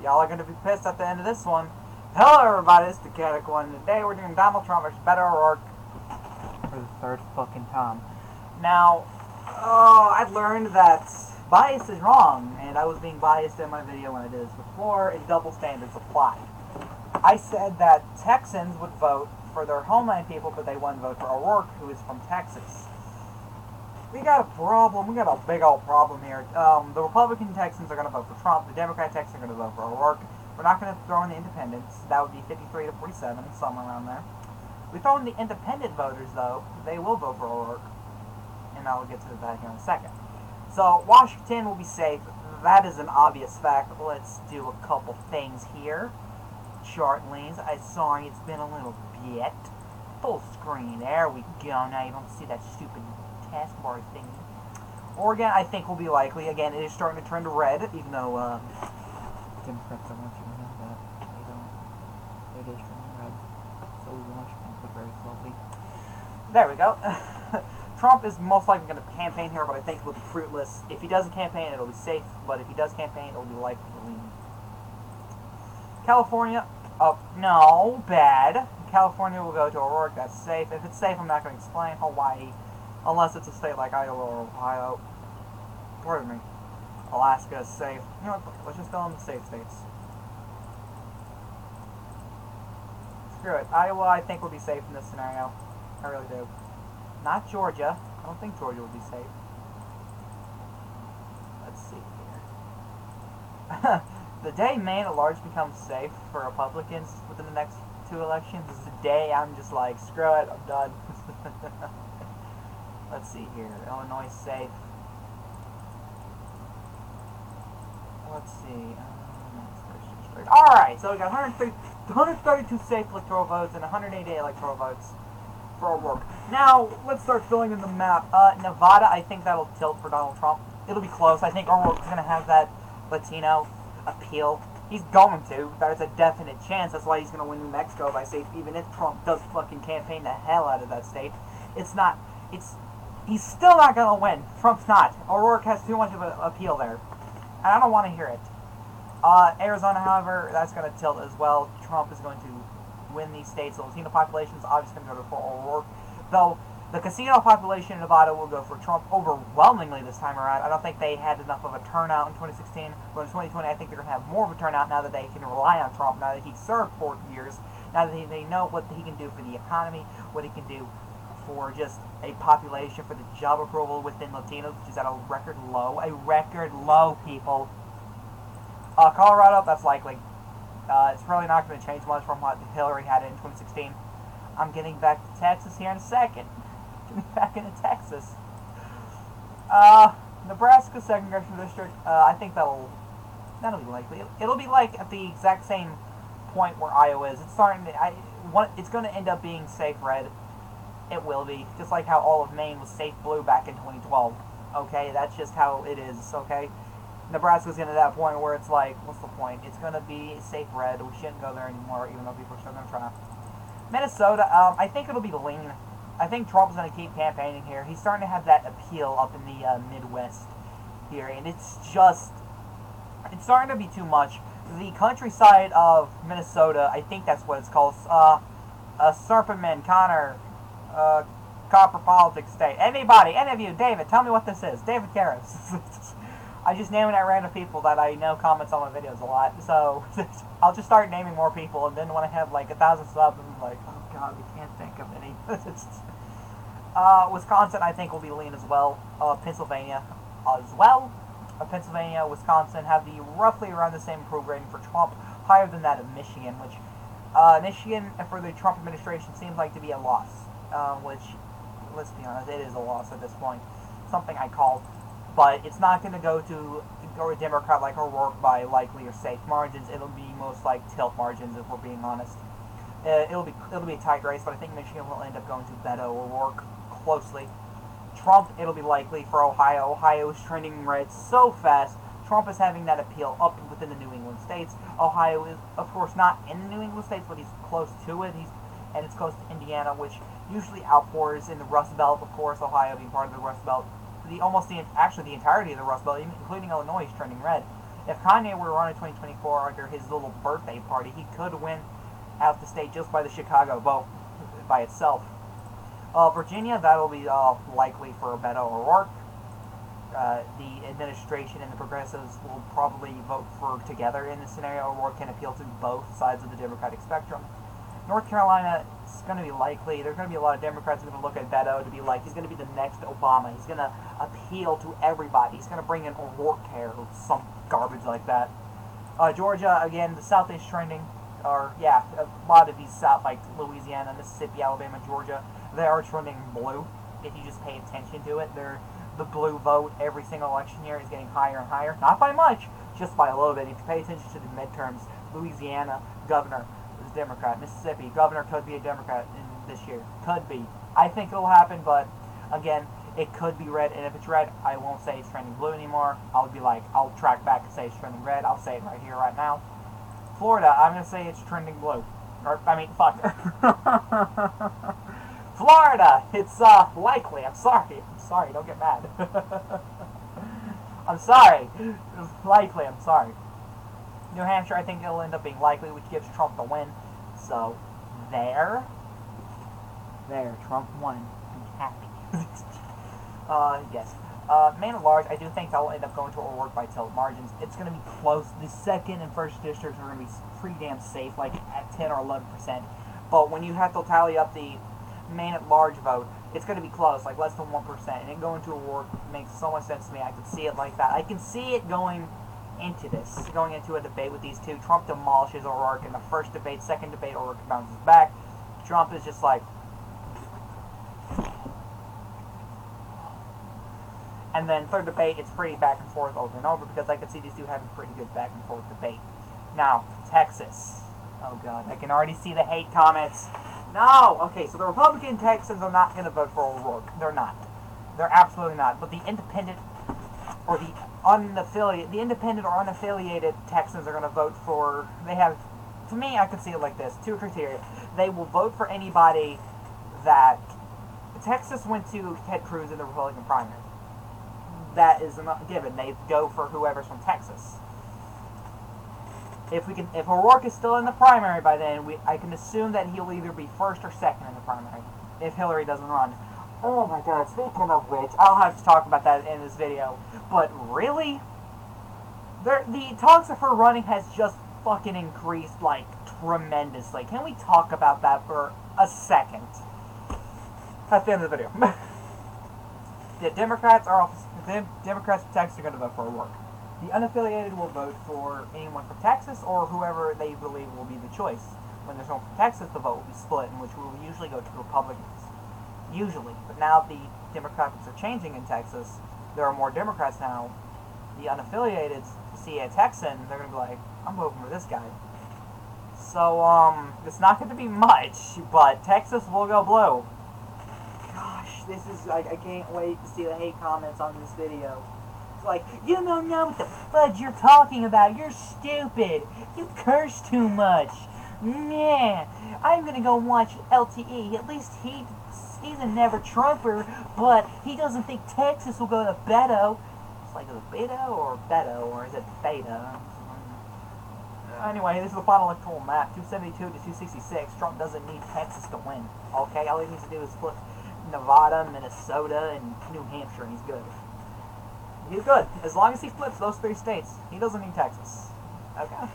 Y'all are going to be pissed at the end of this one. Hello everybody, it's the Catic One. Today we're doing Donald Trump versus Beto O'Rourke for the third fucking time. Now, I've learned that bias is wrong, and I was being biased in my video when I did this before, and double standards apply. I said that Texans would vote for their homeland people, but they wouldn't vote for O'Rourke, who is from Texas. We got a problem. We got a big old problem here. The Republican Texans are going to vote for Trump. The Democrat Texans are going to vote for O'Rourke. We're not going to throw in the independents. That would be 53 to 47, somewhere around there. We throw in the independent voters, though. They will vote for O'Rourke. And I'll get to that here in a second. So, Washington will be safe. That is an obvious fact. Let's do a couple things here. Chart lanes. I'm sorry, it's been a little bit. Full screen. There we go. Now you don't see that stupid taskbar thing. Oregon, I think, will be likely. Again, it is starting to turn to red, even though Democrats don't want you to know that. They don't. It is turning red. So Washington put very slowly. There we go. Trump is most likely going to campaign here, but I think it will be fruitless. If he doesn't campaign, it'll be safe. But if he does campaign, it'll be likely to lean. California, no, bad. California will go to O'Rourke, that's safe. If it's safe, I'm not going to explain. Hawaii, unless it's a state like Iowa or Ohio. Pardon me. Alaska is safe. You know what, let's just fill in the safe states. Screw it. Iowa, I think, will be safe in this scenario. I really do. Not Georgia. I don't think Georgia will be safe. Let's see here. The day Maine at large becomes safe for Republicans within the next 2 elections is the day I'm just like, screw it, I'm done. Let's see here. Illinois safe. Let's see. Alright, so we got 132 safe electoral votes and 188 electoral votes for O'Rourke. Now, let's start filling in the map. Nevada, I think that'll tilt for Donald Trump. It'll be close. I think O'Rourke's going to have that Latino appeal. He's going to. There's a definite chance. That's why he's going to win New Mexico by safe, even if Trump does fucking campaign the hell out of that state. He's still not going to win. Trump's not. O'Rourke has too much of an appeal there. And I don't want to hear it. Arizona, however, that's going to tilt as well. Trump is going to win these states. The Latino population is obviously going to go for O'Rourke. Though, the casino population in Nevada will go for Trump overwhelmingly this time around. I don't think they had enough of a turnout in 2016. But in 2020, I think they're going to have more of a turnout now that they can rely on Trump, now that he served 4 years, now that they know what he can do for the economy, what he can do for just a population, for the job approval within Latinos, which is at a record low. A record low, people. Colorado, that's likely. It's probably not going to change much from what Hillary had in 2016. I'm getting back to Texas here in a second. Getting back into Texas. Nebraska 2nd Congressional District, I think that'll be likely. It'll be like at the exact same point where Iowa is. It's starting to, it's going to end up being safe red. It will be. Just like how all of Maine was safe blue back in 2012. Okay, that's just how it is, okay? Nebraska's getting to that point where it's like, what's the point? It's going to be safe red. We shouldn't go there anymore, even though people are still going to try. Minnesota, I think it'll be lean. I think Trump's going to keep campaigning here. He's starting to have that appeal up in the Midwest here, and it's starting to be too much. The countryside of Minnesota, I think that's what it's called, Serpentman, Connor, Copper Politics State. Anybody, any of you, David, tell me what this is. David Karras. I just naming out random people that I know comments on my videos a lot, so I'll just start naming more people, and then when I have like 1,000 subs, I'm like, oh god, we can't think of any. Wisconsin, I think, will be lean as well. Pennsylvania as well. Pennsylvania, Wisconsin have the roughly around the same approval rating for Trump, higher than that of Michigan, which Michigan for the Trump administration seems like to be a loss, which, let's be honest, it is a loss at this point. Something I call. But it's not going to go to a Democrat like O'Rourke by likely or safe margins. It'll be most like tilt margins, if we're being honest. It'll be a tight race, but I think Michigan will end up going to Beto O'Rourke closely. Trump, it'll be likely for Ohio. Ohio is trending red so fast. Trump is having that appeal up within the New England states. Ohio is, of course, not in the New England states, but he's close to it. And it's close to Indiana, which usually outpours in the Rust Belt. Of course, Ohio being part of the Rust Belt. Actually the entirety of the Rust Belt, including Illinois, is trending red. If Kanye were to run in 2024 under his little birthday party, he could win out the state just by the Chicago vote by itself. Virginia, that'll be likely for Beto O'Rourke. The administration and the progressives will probably vote for together in this scenario. O'Rourke can appeal to both sides of the Democratic spectrum. North Carolina, it's going to be likely. There's going to be a lot of Democrats who are going to look at Beto to be like, he's going to be the next Obama. He's going to appeal to everybody. He's going to bring in O'Rourke care or some garbage like that. Georgia, again, the South is trending. Or, yeah, a lot of these South, like Louisiana, Mississippi, Alabama, Georgia, they are trending blue. If you just pay attention to it, the blue vote every single election year is getting higher and higher. Not by much, just by a little bit. If you pay attention to the midterms, Louisiana, governor is Democrat. Mississippi, governor could be a Democrat in this year. Could be. I think it'll happen, but, again, it could be red. And if it's red, I won't say it's trending blue anymore. I'll track back and say it's trending red. I'll say it right here, right now. Florida, I'm going to say it's trending blue. Fuck. Florida, it's likely. I'm sorry, don't get mad. I'm sorry. It's likely, I'm sorry. New Hampshire, I think it'll end up being likely, which gives Trump the win. So, there, Trump won. I'm happy. Yes. Maine at large, I do think that will end up going to O'Rourke by tilt margins. It's going to be close. The second and first districts are going to be pretty damn safe, like at 10 or 11%. But when you have to tally up the Maine at large vote, it's going to be close, like less than 1%. And it going to O'Rourke makes so much sense to me. I can see it like that. I can see it going into a debate with these two. Trump demolishes O'Rourke in the first debate. Second debate, O'Rourke bounces back. Trump is just like... And then third debate, it's pretty back and forth over and over because I can see these two having pretty good back and forth debate. Now, Texas. Oh God, I can already see the hate comments. No! Okay, so the Republican Texans are not going to vote for O'Rourke. They're not. They're absolutely not. But the independent or the independent or unaffiliated Texans are going to vote for, to me, I can see it like this. Two criteria. They will vote for anybody that, Texas went to Ted Cruz in the Republican primary. That is not given. They go for whoever's from Texas. If O'Rourke is still in the primary by then, I can assume that he'll either be first or second in the primary if Hillary doesn't run. Oh my God! Speaking of which, I'll have to talk about that in this video. But really, the talks of her running has just fucking increased like tremendously. Can we talk about that for a second? At the end of the video. The Democrats from Texas are going to vote for O'Rourke. The unaffiliated will vote for anyone from Texas or whoever they believe will be the choice. When there's someone from Texas, the vote will be split, in which will usually go to Republicans. Usually. But now the Demographics are changing in Texas. There are more Democrats now. The unaffiliated see a Texan, they're going to be like, I'm voting for this guy. So, it's not going to be much, but Texas will go blue. Gosh, this is, I can't wait to see the hate comments on this video. It's like, you don't know what the fudge you're talking about. You're stupid. You curse too much. Man, I'm gonna go watch LTE. At least he's a never Trumper, but he doesn't think Texas will go to Beto. It's like, is it Beto or Beto, or is it Beta? Anyway, this is the final electoral map. 272 to 266. Trump doesn't need Texas to win. Okay, all he needs to do is split Nevada, Minnesota, and New Hampshire, and he's good. He's good. As long as he flips those three states, he doesn't need Texas. Okay.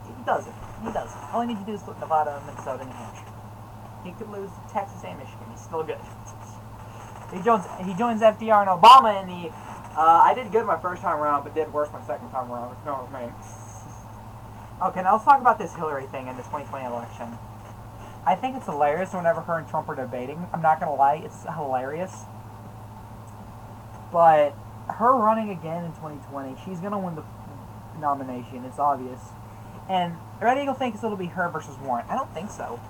He does it. He does it. All he needs to do is split Nevada, Minnesota, and New Hampshire. He could lose Texas and Michigan. He's still good. He joins FDR and Obama in the... I did good my first time around, but did worse my second time around, if you know what I mean. Okay, now let's talk about this Hillary thing in this 2020 election. I think it's hilarious whenever her and Trump are debating. I'm not going to lie, it's hilarious. But her running again in 2020, she's going to win the nomination, it's obvious. And Red Eagle thinks it'll be her versus Warren. I don't think so.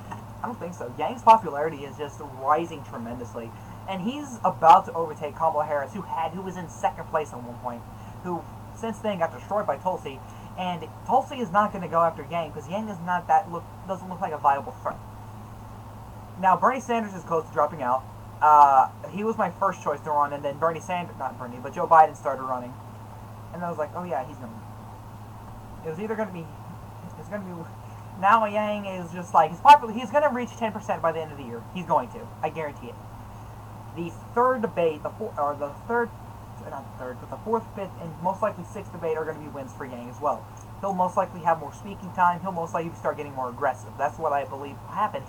Yang's popularity is just rising tremendously. And he's about to overtake Kamala Harris, who was in second place at one point, who since then got destroyed by Tulsi. And Tulsi is not going to go after Yang, because Yang is doesn't look like a viable threat. Now, Bernie Sanders is close to dropping out. he was my first choice to run, and then but Joe Biden started running, and I was like, oh yeah, he's gonna. It was either gonna be, now Yang is just like, he's gonna reach 10% by the end of the year. He's going to, I guarantee it. The third debate, the fourth, fifth, and most likely sixth debate are going to be wins for Yang as well. He'll most likely have more speaking time. He'll most likely start getting more aggressive. That's what I believe will happen.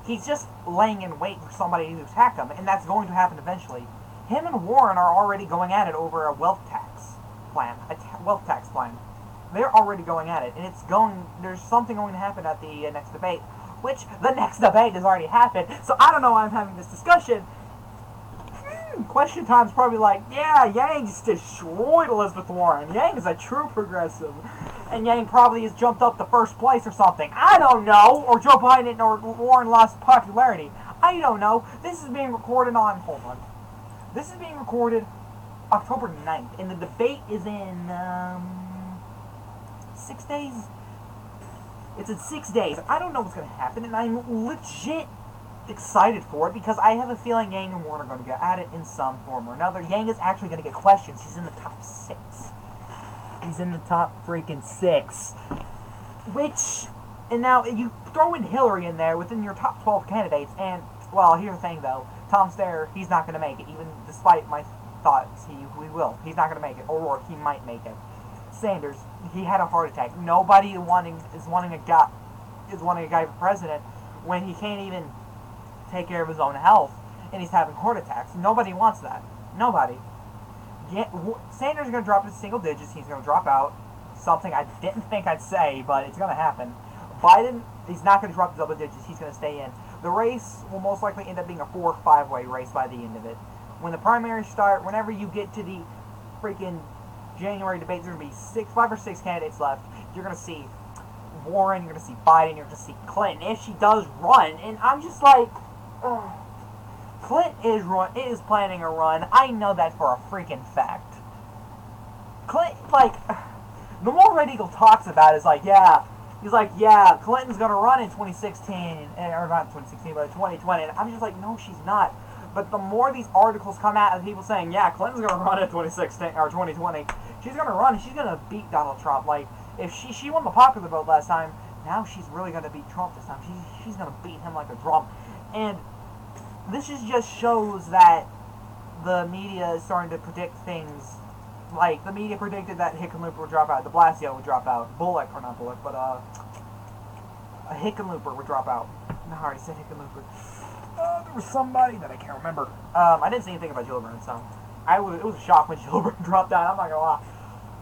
He's just laying in wait for somebody to attack him, and that's going to happen eventually. Him and Warren are already going at it over a wealth tax plan. They're already going at it, and there's something going to happen at the next debate, which the next debate has already happened, so I don't know why I'm having this discussion. Question time's probably like, yeah, Yang just destroyed Elizabeth Warren. Yang is a true progressive. And Yang probably has jumped up to first place or something. I don't know. Or Joe Biden or Warren lost popularity. I don't know. This is being recorded on, hold on. This is being recorded October 9th. And the debate is in, 6 days? It's in 6 days. I don't know what's going to happen. And I'm legit excited for it because I have a feeling Yang and Warren are going to get at it in some form or another. Yang is actually going to get questions. He's in the top 6. He's in the top freaking 6. And now you throw in Hillary in there within your top 12 candidates, and, well, here's the thing though. Tom Steyer, he's not going to make it, even despite my thoughts. He will. He's not going to make it. O'Rourke, he might make it. Sanders, he had a heart attack. Nobody is wanting a guy for president when he can't even take care of his own health, and he's having heart attacks. Nobody wants that. Nobody. Sanders is going to drop into single digits. He's going to drop out. Something I didn't think I'd say, but it's going to happen. Biden, he's not going to drop to double digits. He's going to stay in. The race will most likely end up being a 4 or 5-way race by the end of it. When the primaries start, whenever you get to the freaking January debates, there's going to be 5 or 6 candidates left. You're going to see Warren, you're going to see Biden, you're going to see Clinton, if she does run. And I'm just like, Clinton is planning a run. I know that for a freaking fact. Clinton, the more Red Eagle talks about it, it's like, yeah, he's like, yeah, Clinton's gonna run in 2016, or not 2016, but 2020. And I'm just like, no, she's not. But the more these articles come out of people saying, yeah, Clinton's gonna run in 2016 or 2020, she's gonna run and she's gonna beat Donald Trump. Like, if she won the popular vote last time, now she's really gonna beat Trump this time. She's gonna beat him like a drum. And this just shows that the media is starting to predict things. Like, the media predicted that Hickenlooper would drop out, de Blasio would drop out, Hickenlooper would drop out. No, I already said Hickenlooper. There was somebody that I can't remember. I didn't say anything about Gillibrand, so it was a shock when Gillibrand dropped out, I'm not gonna lie.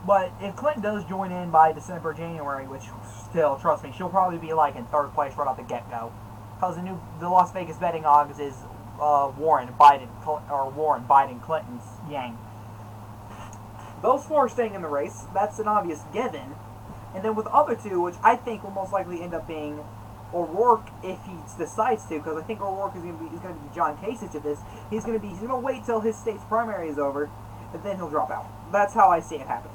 But if Clinton does join in by December, January, which still, trust me, she'll probably be like in 3rd place right off the get-go. Because the Las Vegas betting odds is Warren, Biden, Clinton's Yang. Those 4 are staying in the race. That's an obvious given. And then with the other 2, which I think will most likely end up being O'Rourke if he decides to, because I think O'Rourke is going to be John Kasich to this. He's going to wait till his state's primary is over, and then he'll drop out. That's how I see it happen.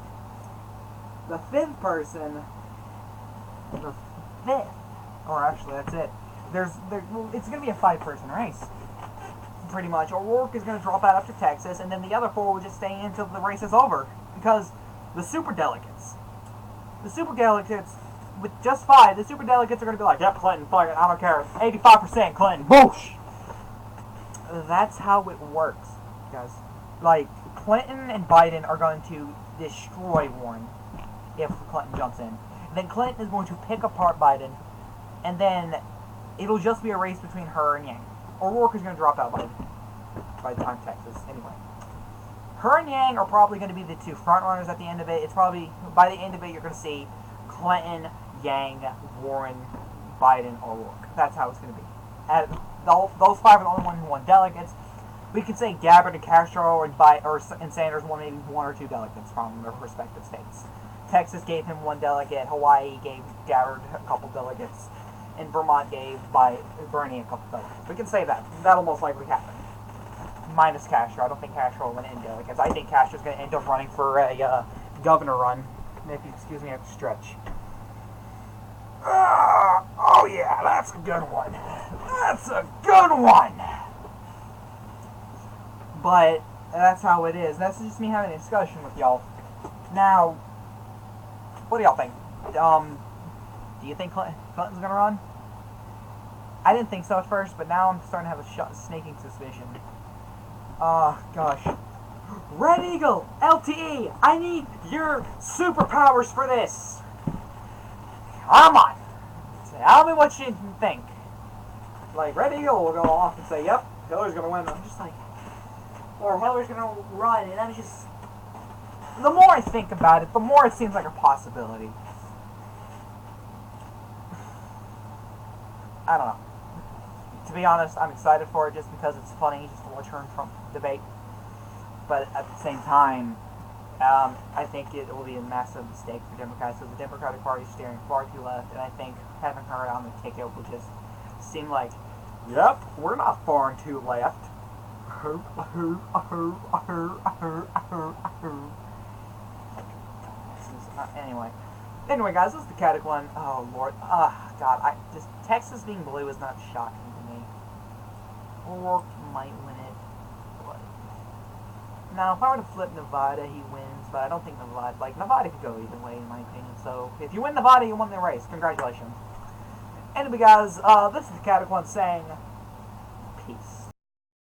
The 5th person, or actually that's it. It's going to be a 5-person race. Pretty much. O'Rourke is going to drop out after Texas, and then the other 4 will just stay in until the race is over. Because the superdelegates, with just 5, the superdelegates are going to be like, yep, Clinton, fuck it, I don't care. 85% Clinton, boosh! That's how it works, guys. Like, Clinton and Biden are going to destroy Warren if Clinton jumps in. And then Clinton is going to pick apart Biden, and then it'll just be a race between her and Yang. O'Rourke is going to drop out by the time Texas. Anyway. Her and Yang are probably going to be the 2 frontrunners at the end of it. It's probably, by the end of it, you're going to see Clinton, Yang, Warren, Biden, O'Rourke. That's how it's going to be. Those 5 are the only ones who won delegates. We could say Gabbard and Castro and Sanders won maybe 1 or 2 delegates from their respective states. Texas gave him 1 delegate. Hawaii gave Gabbard a couple delegates. And Vermont gave Bernie a couple delegates. We can say that. That'll most likely happen. Minus Castro. I don't think Castro will win in delegates. I think Castro's going to end up running for a governor run. If you excuse me, I have to stretch. Oh yeah, that's a good one. That's a good one! But that's how it is. That's just me having a discussion with y'all. Now, what do y'all think? Do you think Clinton's gonna run? I didn't think so at first, but now I'm starting to have a sneaking suspicion. Oh, gosh. Red Eagle, LTE, I need your superpowers for this. Come on. Tell me what you think. Like, Red Eagle will go off and say, yep, Hillary's gonna win. I'm just like, or Hillary's gonna run, and I'm just, the more I think about it, the more it seems like a possibility. I don't know. To be honest, I'm excited for it just because it's funny, just a return from debate. But at the same time, I think it will be a massive mistake for Democrats, because the Democratic Party is steering far too left, and I think having her on the ticket will just seem like, yep, we're not far too left. Anyway, guys, this is the Caddick one. Oh Lord, God, Texas being blue is not shocking to me. O'Rourke might win it. Now, if I were to flip Nevada, he wins, but I don't think Nevada could go either way, in my opinion. So, if you win Nevada, you won the race. Congratulations. Anyway, guys, this is the Caddick one saying, peace.